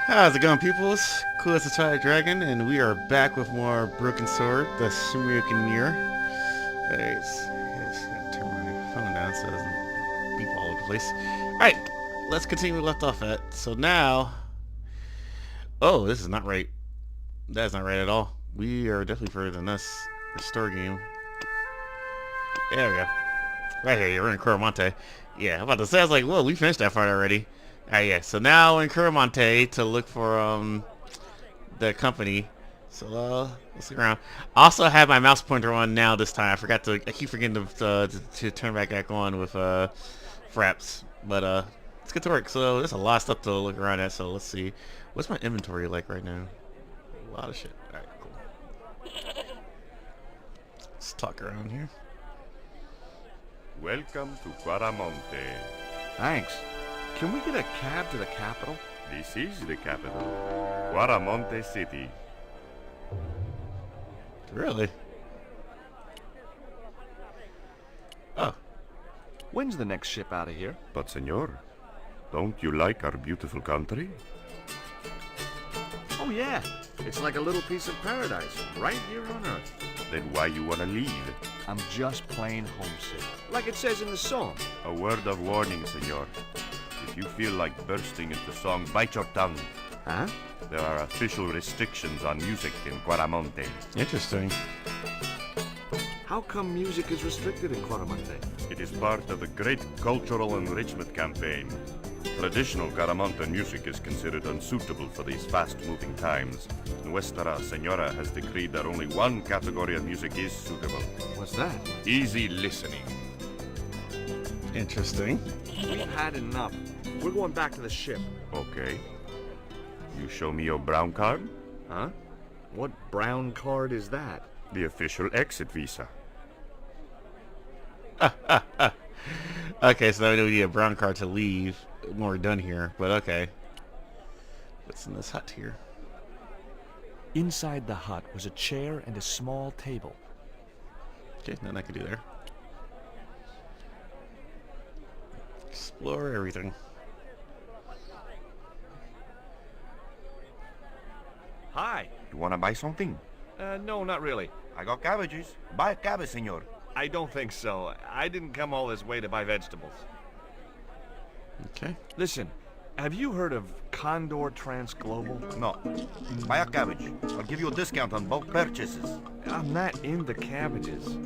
How's it going, peoples? Coolest to try dragon, and we are back with more Broken Sword, the Shuriken Mirror. Alright, gotta turn my phone down so it doesn't beep all over the place. Alright, let's continue where we left off at. So now, oh, this is not right. That is not right at all. We are definitely further than this. Restore game. There we go. Right here, we're in Coromonte. Yeah, I'm about to say, I was like, whoa, we finished that part already. Alright, yeah, so now we're in Coromonte to look for, the company. So, let's look around. I also have my mouse pointer on now this time. I keep forgetting to turn back on with, Fraps. But, let's get to work. So, there's a lot of stuff to look around at, so let's see. What's my inventory like right now? A lot of shit. Alright, cool. Let's talk around here. Welcome to Guaramonte. Thanks. Can we get a cab to the capital? This is the capital, Guaramonte City. Really? Oh. When's the next ship out of here? But senor, don't you like our beautiful country? Oh yeah, it's like a little piece of paradise, right here on Earth. Then why you wanna leave? I'm just plain homesick, like it says in the song. A word of warning, senor. If you feel like bursting into song, bite your tongue. Huh? There are official restrictions on music in Guaramonte. Interesting. How come music is restricted in Coramonte? It is part of a great cultural enrichment campaign. Traditional Guaramonte music is considered unsuitable for these fast-moving times. Nuestra Señora has decreed that only one category of music is suitable. What's that? Easy listening. Interesting. We've had enough. We're going back to the ship. Okay. You show me your brown card? Huh? What brown card is that? The official exit visa. Okay, so now we need a brown card to leave when we're done here, but okay. What's in this hut here? Inside the hut was a chair and a small table. Okay, nothing I can do there. Explore everything. Hi. You wanna buy something? No, not really. I got cabbages. Buy a cabbage, senor. I don't think so. I didn't come all this way to buy vegetables. Okay. Listen, have you heard of Condor Transglobal? No. Buy a cabbage. I'll give you a discount on bulk purchases. I'm not into cabbages.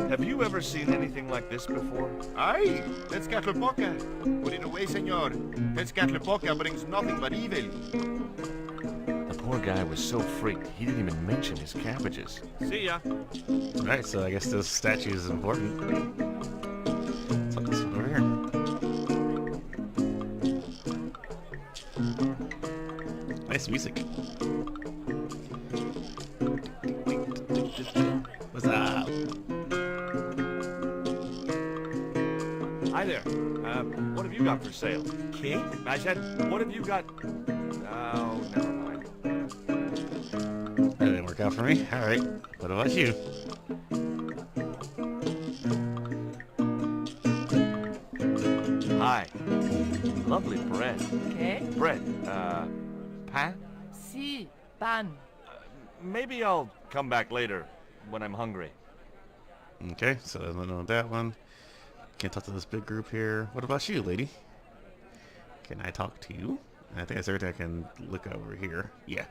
Have you ever seen anything like this before? Aye, Tezcatlipoca. Put it away, senor. Tezcatlipoca brings nothing but evil. The poor guy was so freaked, he didn't even mention his cabbages. See ya. Alright, so I guess this statue is important. What's up this one over here? Nice music. What's up? Hi there. What have you got for sale? Okay. I said, what have you got? Oh, never mind. That didn't work out for me. Alright. What about you? Hi. Lovely bread. ¿Qué? Bread. Pan? Sí, pan. Maybe I'll come back later when I'm hungry. Okay, so I don't know that one. Can't talk to this big group here. What about you, lady? Can I talk to you? I think that's everything I can look over here. Yeah.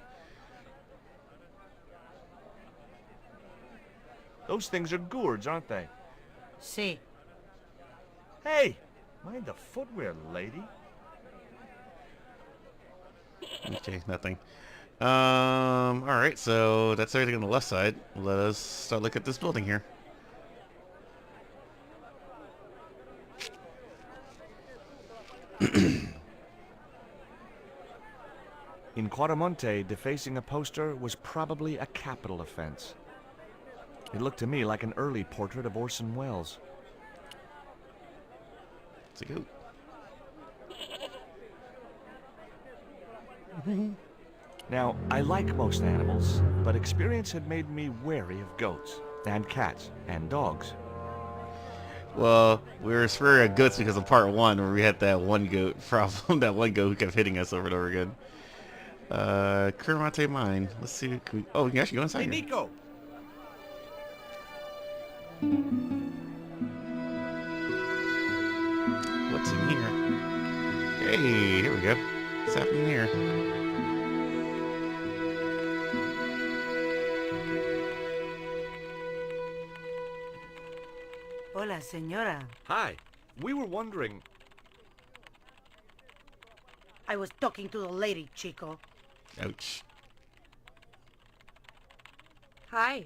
Those things are gourds, aren't they? Sí. Hey, mind the footwear, lady. Okay, nothing. Alright, so that's everything on the left side. Let us start looking at this building here. In Quaramonte, defacing a poster was probably a capital offense. It looked to me like an early portrait of Orson Welles. Let's go. Now, I like most animals, but experience had made me wary of goats, and cats, and dogs. Well, we were sparing our goats because of part one, where we had that one goat problem, that one goat who kept hitting us over and over again. Curmante Mine. Let's see. Can we, oh, we can actually go inside Hey, here. Nico! What's in here? Hey, here we go. What's happening here? Hola, señora. Hi. We were wondering... I was talking to the lady, Chico. Ouch. Hi,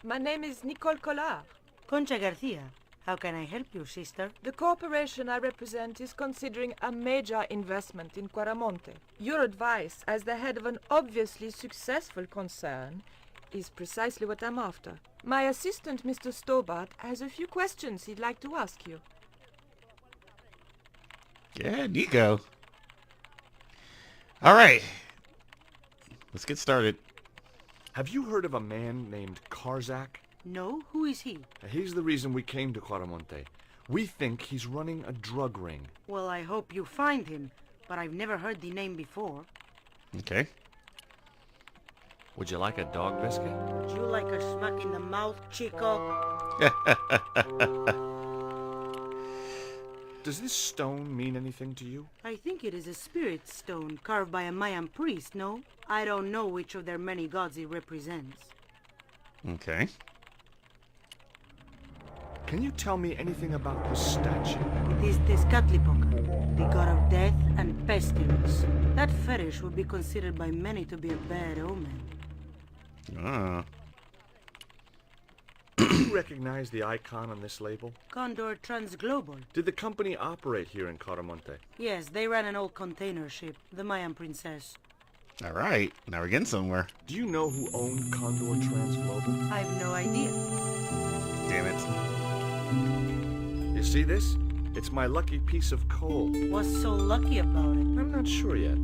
my name is Nicole Collard. Concha Garcia. How can I help you, sister? The corporation I represent is considering a major investment in Quaramonte. Your advice, as the head of an obviously successful concern, is precisely what I'm after. My assistant, Mr. Stobart, has a few questions he'd like to ask you. Yeah, Nico. All right. Let's get started. Have you heard of a man named Karzak? No? Who is he? He's the reason we came to Quaramonte. We think he's running a drug ring. Well, I hope you find him, but I've never heard the name before. Okay. Would you like a dog biscuit? Would you like a smack in the mouth, Chico? Does this stone mean anything to you? I think it is a spirit stone carved by a Mayan priest, no? I don't know which of their many gods it represents. Okay. Can you tell me anything about this statue? It is Tezcatlipoca, the god of death and pestilence. That fetish would be considered by many to be a bad omen. Ah. Do you recognize the icon on this label? Condor Transglobal. Did the company operate here in Quaramonte? Yes, they ran an old container ship, the Mayan princess. All right. Now we're getting somewhere. Do you know who owned Condor Transglobal? I've no idea. Damn it. You see this? It's my lucky piece of coal. What's so lucky about it? I'm not sure yet.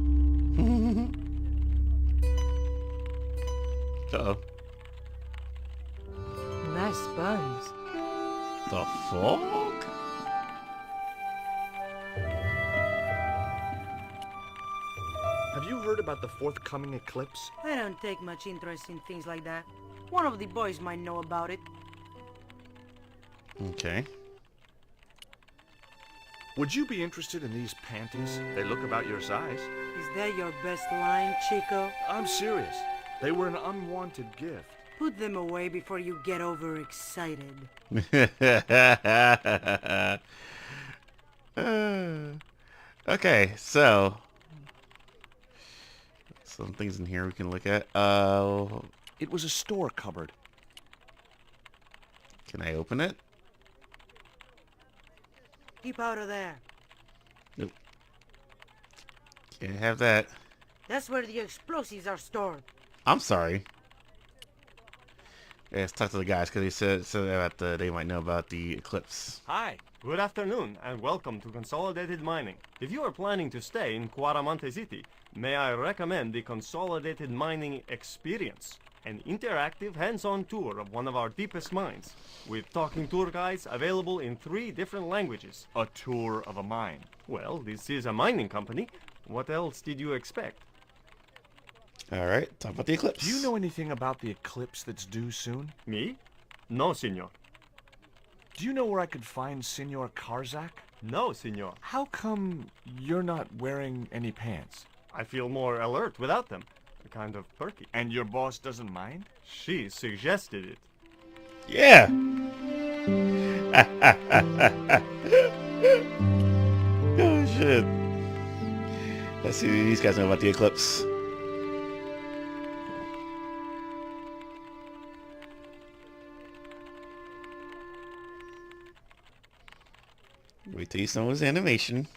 Uh-oh. Nice bones. The fuck? Have you heard about the forthcoming eclipse? I don't take much interest in things like that. One of the boys might know about it. Okay. Would you be interested in these panties? They look about your size. Is that your best line, Chico? I'm serious. They were an unwanted gift. Put them away before you get overexcited. Okay, so some things in here we can look at. It was a store cupboard. Can I open it? Keep out of there. Nope. Can't have that. That's where the explosives are stored. I'm sorry. Yeah, let's talk to the guys because they said that they might know about the eclipse. Hi, good afternoon, and welcome to Consolidated Mining. If you are planning to stay in Quaramonte City, may I recommend the Consolidated Mining Experience, an interactive hands-on tour of one of our deepest mines, with talking tour guides available in 3 different languages. A tour of a mine. Well, this is a mining company. What else did you expect? All right, talk about the eclipse. Do you know anything about the eclipse that's due soon? Me? No, senor. Do you know where I could find Senor Karzak? No, senor. How come you're not wearing any pants? I feel more alert without them. Kind of perky. And your boss doesn't mind? She suggested it. Yeah. Oh shit. Let's see what these guys know about the eclipse. Wait till you know his animation.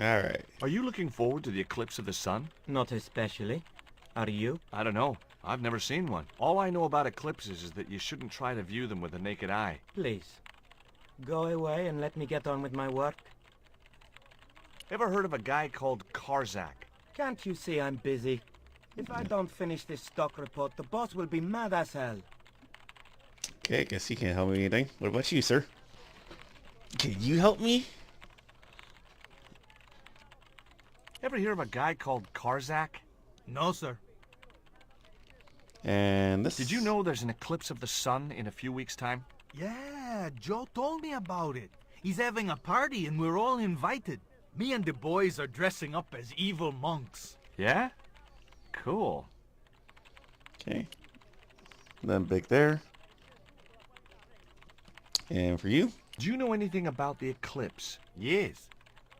Alright. Are you looking forward to the eclipse of the sun? Not especially. Are you? I don't know. I've never seen one. All I know about eclipses is that you shouldn't try to view them with the naked eye. Please. Go away and let me get on with my work. Ever heard of a guy called Karzak? Can't you see I'm busy? If I don't finish this stock report, the boss will be mad as hell. Okay, guess he can't help me with anything. What about you, sir? Can you help me? Ever hear of a guy called Karzak? No, sir. And this... Did you know there's an eclipse of the sun in a few weeks' time? Yeah, Joe told me about it. He's having a party and we're all invited. Me and the boys are dressing up as evil monks. Yeah? Cool. Okay. Then big there. And for you? Do you know anything about the eclipse? Yes,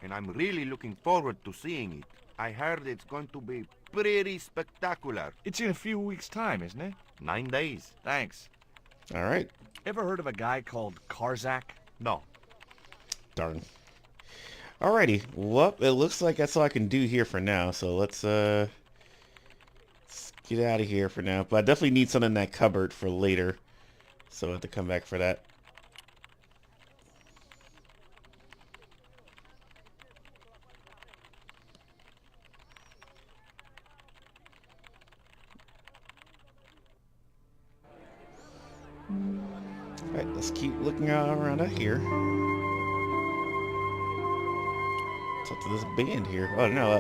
and I'm really looking forward to seeing it. I heard it's going to be pretty spectacular. It's in a few weeks' time, isn't it? 9 days. Thanks. All right. Ever heard of a guy called Karzak? No. Darn. Alrighty. Well, it looks like that's all I can do here for now. So let's get out of here for now. But I definitely need something in that cupboard for later. So I have to come back for that. Alright, let's keep looking around out here. It's up to this band here. Oh, no.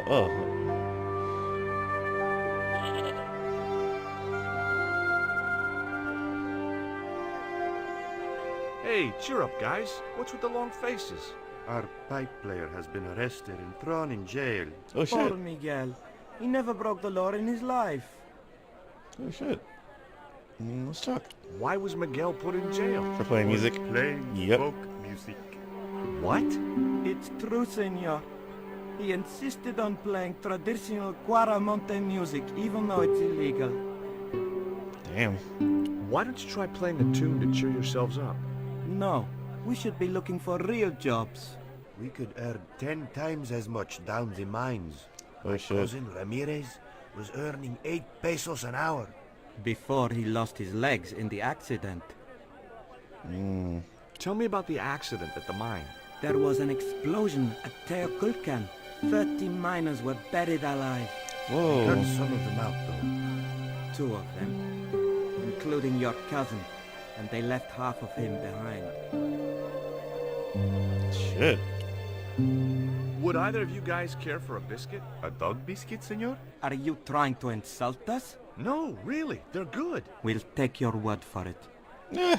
Hey, cheer up, guys. What's with the long faces? Our pipe player has been arrested and thrown in jail. Oh, shit. Poor Miguel. He never broke the law in his life. Oh, shit. Let's talk. Why was Miguel put in jail? For playing music. Playing Yep. folk music. What? It's true, senor. He insisted on playing traditional Guaramonte music, even though it's illegal. Damn. Why don't you try playing a tune to cheer yourselves up? No, we should be looking for real jobs. We could earn 10 times as much down the mines. Oh, My shit. cousin Ramirez was earning 8 pesos an hour. Before he lost his legs in the accident. Tell me about the accident at the mine. There was an explosion at Teoculcan. 30 miners were buried alive. Whoa. Turned some of them out, though. 2 of them, including your cousin, and they left half of him behind. Shit. Would either of you guys care for a biscuit? A dog biscuit, senor? Are you trying to insult us? No, really. They're good. We'll take your word for it. Eh.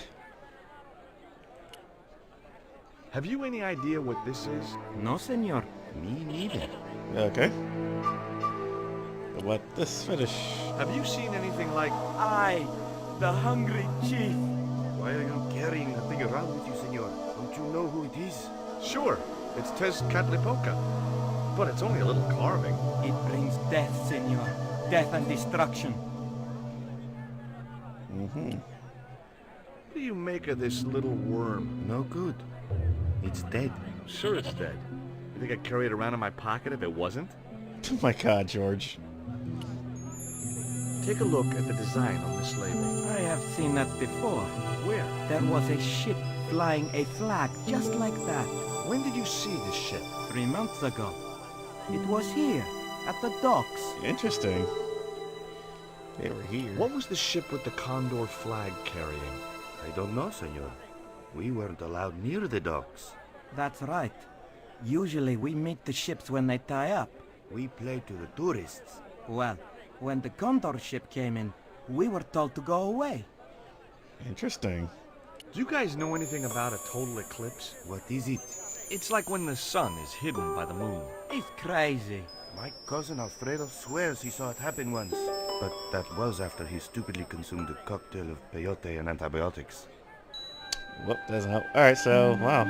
Have you any idea what this is? No, senor. Me neither. Okay. What this fetish? Have you seen anything like... I, the hungry chief. Why are you carrying the thing around with you, senor? Don't you know who it is? Sure, it's Tezcatlipoca. But it's only a little carving. It brings death, senor. Death and destruction. What do you make of this little worm? No good. It's dead. Sure it's dead. You think I'd carry it around in my pocket if it wasn't? Oh my god, George. Take a look at the design on this label. I have seen that before. Where? There was a ship flying a flag just like that. When did you see this ship? 3 months ago. It was here, at the docks. Interesting. They were here. What was the ship with the condor flag carrying? I don't know, senor. We weren't allowed near the docks. That's right. Usually we meet the ships when they tie up. We play to the tourists. Well, when the Condor ship came in, we were told to go away. Interesting. Do you guys know anything about a total eclipse? What is it? It's like when the sun is hidden by the moon. It's crazy. My cousin Alfredo swears he saw it happen once. But that was after he stupidly consumed a cocktail of peyote and antibiotics. Whoop, doesn't help. Alright, so, wow.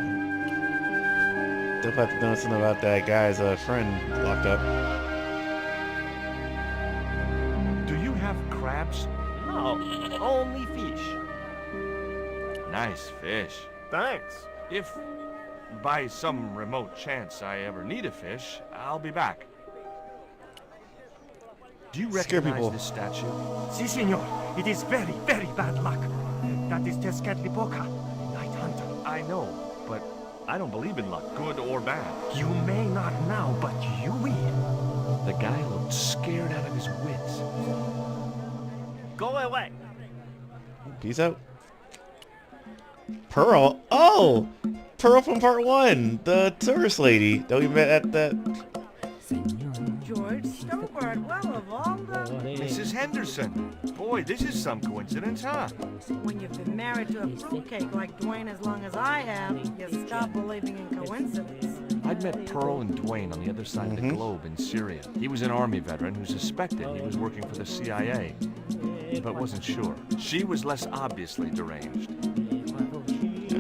Still have to know something about that guy's friend locked up. Do you have crabs? No, only fish. Nice fish. Thanks. If, by some remote chance, I ever need a fish, I'll be back. Do you Scare recognize people. this statue? Si, senor. It is very, very bad luck. That is Tezcatlipoca, Night Hunter. I know, but I don't believe in luck, good or bad. You may not now, but you will. The guy looked scared out of his wits. Go away. Peace out. Pearl? Oh! Pearl from part 1! The tourist lady that we met at that... George Stobart, well, of all the... Mrs. Henderson. Boy, this is some coincidence, huh? When you've been married to a fruitcake like Dwayne as long as I have, you stop believing in coincidence. I'd met Pearl and Dwayne on the other side of the globe in Syria. He was an army veteran who suspected he was working for the CIA, but wasn't sure. She was less obviously deranged.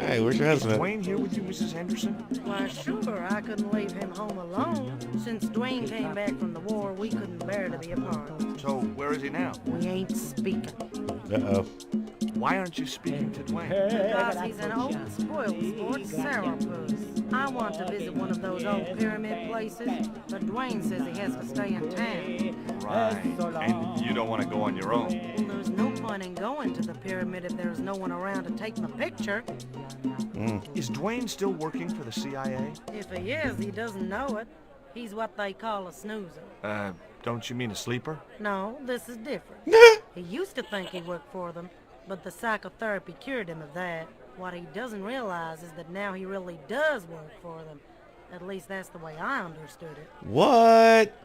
Hey, where's your Is husband? Dwayne here with you, Mrs. Henderson? Why, sure, I couldn't leave him home alone. Since Dwayne came back from the war, we couldn't bear to be apart. So, where is he now? We ain't speaking. Uh-oh. Why aren't you speaking to Dwayne? Because he's an old, spoiled sport sourpuss. I want to visit one of those old pyramid places, but Dwayne says he has to stay in town. Right. And you don't want to go on your own. Well, there's no point in going to the pyramid if there's no one around to take my picture. Is Dwayne still working for the CIA? If he is, he doesn't know it. He's what they call a snoozer. Don't you mean a sleeper? No, this is different. He used to think he worked for them, but the psychotherapy cured him of that. What he doesn't realize is that now he really does work for them. At least that's the way I understood it. What?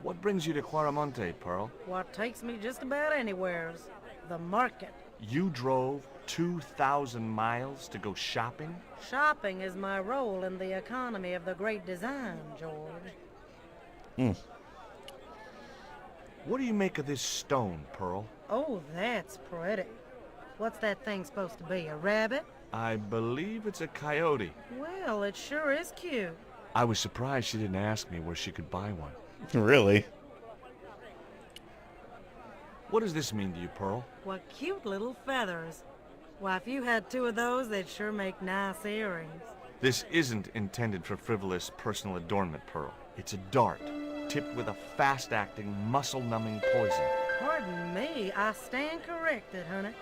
What brings you to Quaramonte, Pearl? What takes me just about anywheres? The market. You drove 2,000 miles to go shopping? Shopping is my role in the economy of the Great Design, George. What do you make of this stone, Pearl? Oh, that's pretty. What's that thing supposed to be, a rabbit? I believe it's a coyote. Well, it sure is cute. I was surprised she didn't ask me where she could buy one. Really? What does this mean to you, Pearl? What cute little feathers. Why, if you had 2 of those, they'd sure make nice earrings. This isn't intended for frivolous personal adornment, Pearl. It's a dart, tipped with a fast-acting, muscle-numbing poison. Pardon me, I stand corrected, honey.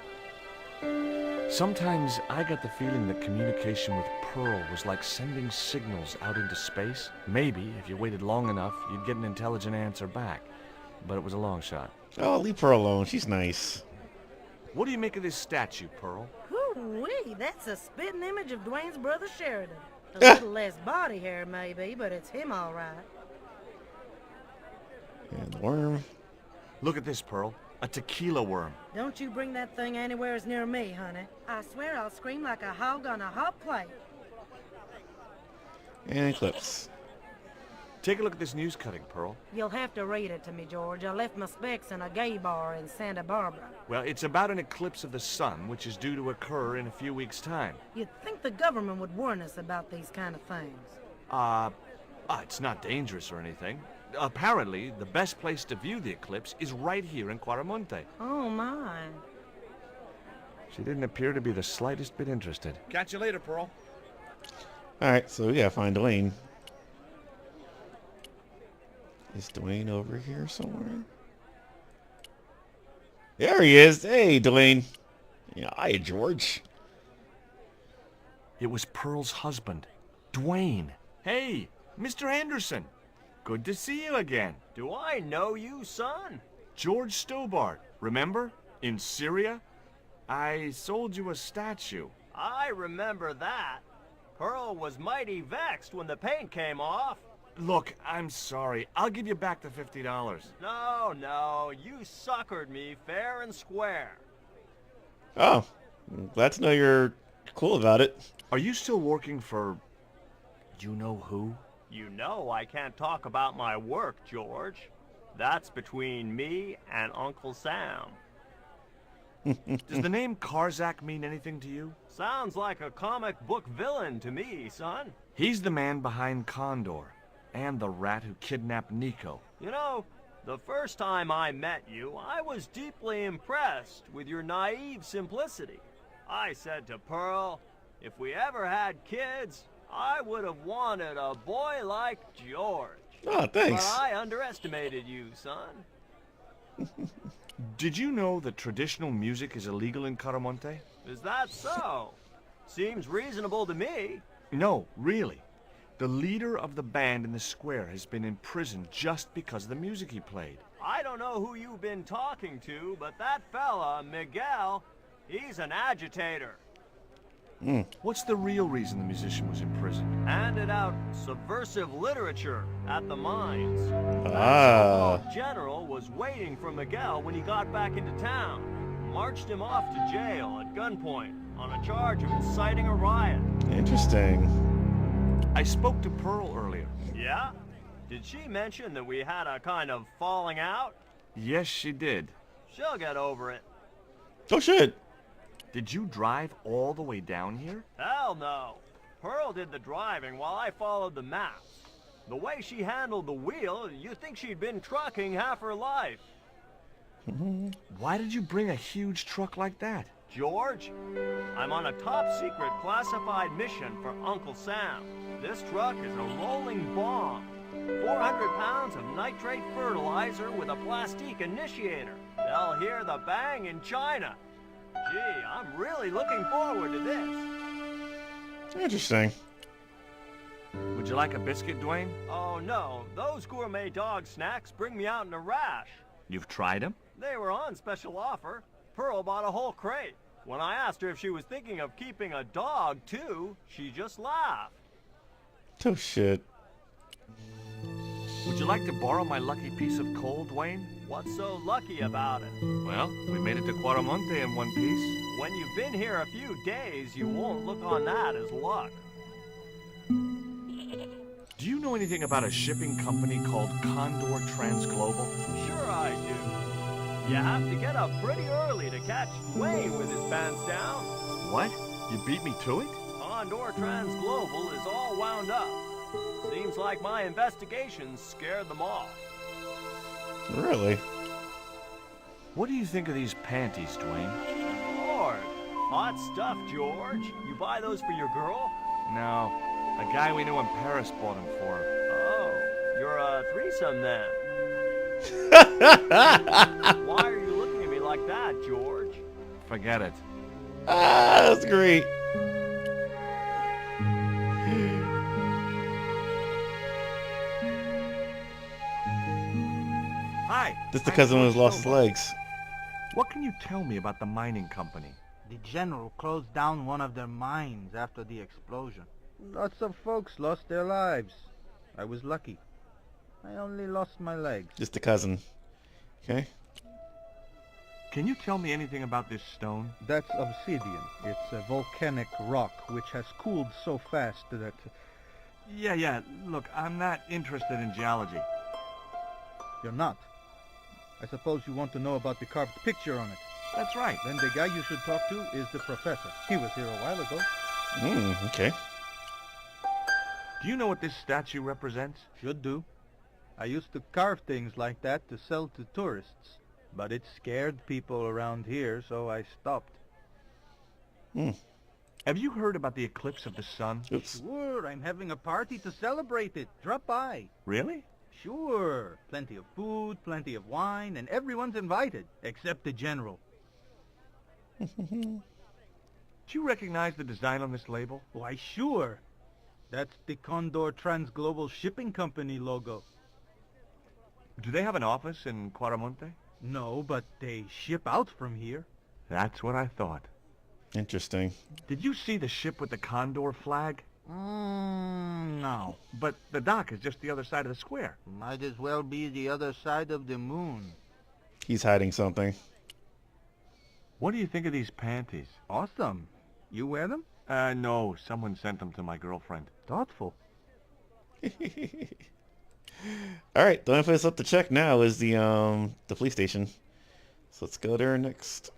Sometimes I got the feeling that communication with Pearl was like sending signals out into space. Maybe, if you waited long enough, you'd get an intelligent answer back. But it was a long shot. Oh, leave Pearl alone. She's nice. What do you make of this statue, Pearl? Whoo-wee, that's a spitting image of Dwayne's brother Sheridan. A little less body hair, maybe, but it's him all right. And the worm. Look at this, Pearl. A tequila worm. Don't you bring that thing anywhere near me, honey. I swear I'll scream like a hog on a hot plate. And Eclipse. Take a look at this news cutting, Pearl. You'll have to read it to me, George. I left my specs in a gay bar in Santa Barbara. Well, it's about an eclipse of the sun, which is due to occur in a few weeks' time. You'd think the government would warn us about these kind of things. It's not dangerous or anything. Apparently, the best place to view the eclipse is right here in Quaramonte. Oh, my. She didn't appear to be the slightest bit interested. Catch you later, Pearl. Alright, so we gotta find Dwayne. Is Dwayne over here somewhere? There he is. Hey, Dwayne. Yeah, hi, George. It was Pearl's husband, Dwayne. Hey, Mr. Anderson. Good to see you again. Do I know you, son? George Stobart, remember? In Syria? I sold you a statue. I remember that. Pearl was mighty vexed when the paint came off. Look, I'm sorry. I'll give you back the $50. No, you suckered me fair and square. Oh, glad to know you're cool about it. Are you still working for... you know who? You know I can't talk about my work, George. That's between me and Uncle Sam. Does the name Karzak mean anything to you? Sounds like a comic book villain to me, son. He's the man behind Condor, and the rat who kidnapped Nico. You know, the first time I met you, I was deeply impressed with your naive simplicity. I said to Pearl, if we ever had kids, I would have wanted a boy like George. Oh, thanks. But I underestimated you, son. Did you know that traditional music is illegal in Caramonte? Is that so? Seems reasonable to me. No, really. The leader of the band in the square has been in prison just because of the music he played. I don't know who you've been talking to, but that fella, Miguel, he's an agitator. What's the real reason the musician was imprisoned? Handed out subversive literature at the mines. Ah. The general was waiting for Miguel when he got back into town. Marched him off to jail at gunpoint on a charge of inciting a riot. Interesting. I spoke to Pearl earlier. Yeah? Did she mention that we had a kind of falling out? Yes, she did. She'll get over it. Oh shit. Did you drive all the way down here? Hell no. Pearl did the driving while I followed the maps. The way she handled the wheel, you'd think she'd been trucking half her life. Why did you bring a huge truck like that? George, I'm on a top-secret classified mission for Uncle Sam. This truck is a rolling bomb. 400 pounds of nitrate fertilizer with a plastique initiator. They'll hear the bang in China. Gee, I'm really looking forward to this. Interesting. Would you like a biscuit, Dwayne? Oh no, those gourmet dog snacks bring me out in a rash. You've tried them? They were on special offer. Pearl bought a whole crate. When I asked her if she was thinking of keeping a dog too, she just laughed. Oh shit. Would you like to borrow my lucky piece of coal, Dwayne? What's so lucky about it? Well, we made it to Quaramonte in one piece. When you've been here a few days, you won't look on that as luck. Do you know anything about a shipping company called Condor Transglobal? Sure I do. You have to get up pretty early to catch Dwayne with his pants down. What? You beat me to it? Condor Transglobal is all wound up. Seems like my investigations scared them off. Really? What do you think of these panties, Dwayne? Lord, hot stuff, George. You buy those for your girl? No. A guy we knew in Paris bought them for her. Oh, you're a threesome then. Why are you looking at me like that, George? Forget it. Ah, that's great. Hi. This the cousin who's lost his legs. What can you tell me about the mining company? The general closed down one of their mines after the explosion. Lots of folks lost their lives. I was lucky. I only lost my legs. Just the cousin. Okay. Can you tell me anything about this stone? That's obsidian. It's a volcanic rock which has cooled so fast that... Yeah. Look, I'm not interested in geology. You're not? I suppose you want to know about the carved picture on it. That's right. Then the guy you should talk to is the professor. He was here a while ago. Okay. Do you know what this statue represents? Should do. I used to carve things like that to sell to tourists. But it scared people around here, so I stopped. Have you heard about the eclipse of the sun? Oops. Sure, I'm having a party to celebrate it. Drop by. Really? Sure. Plenty of food, plenty of wine, and everyone's invited, except the general. Do you recognize the design on this label? Why, sure. That's the Condor Transglobal Shipping Company logo. Do they have an office in Quaramonte? No, but they ship out from here. That's what I thought. Interesting. Did you see the ship with the Condor flag? No. But the dock is just the other side of the square. Might as well be the other side of the moon. He's hiding something. What do you think of these panties? Awesome. You wear them? No. Someone sent them to my girlfriend. Thoughtful. All right, the only place left to check now is the police station. So let's go there next.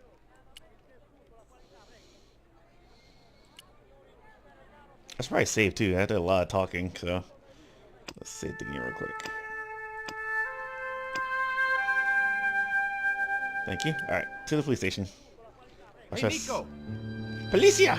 I should probably save too. I did a lot of talking, so let's save the game real quick. Thank you. All right, to the police station. Hey, Nico. Policia!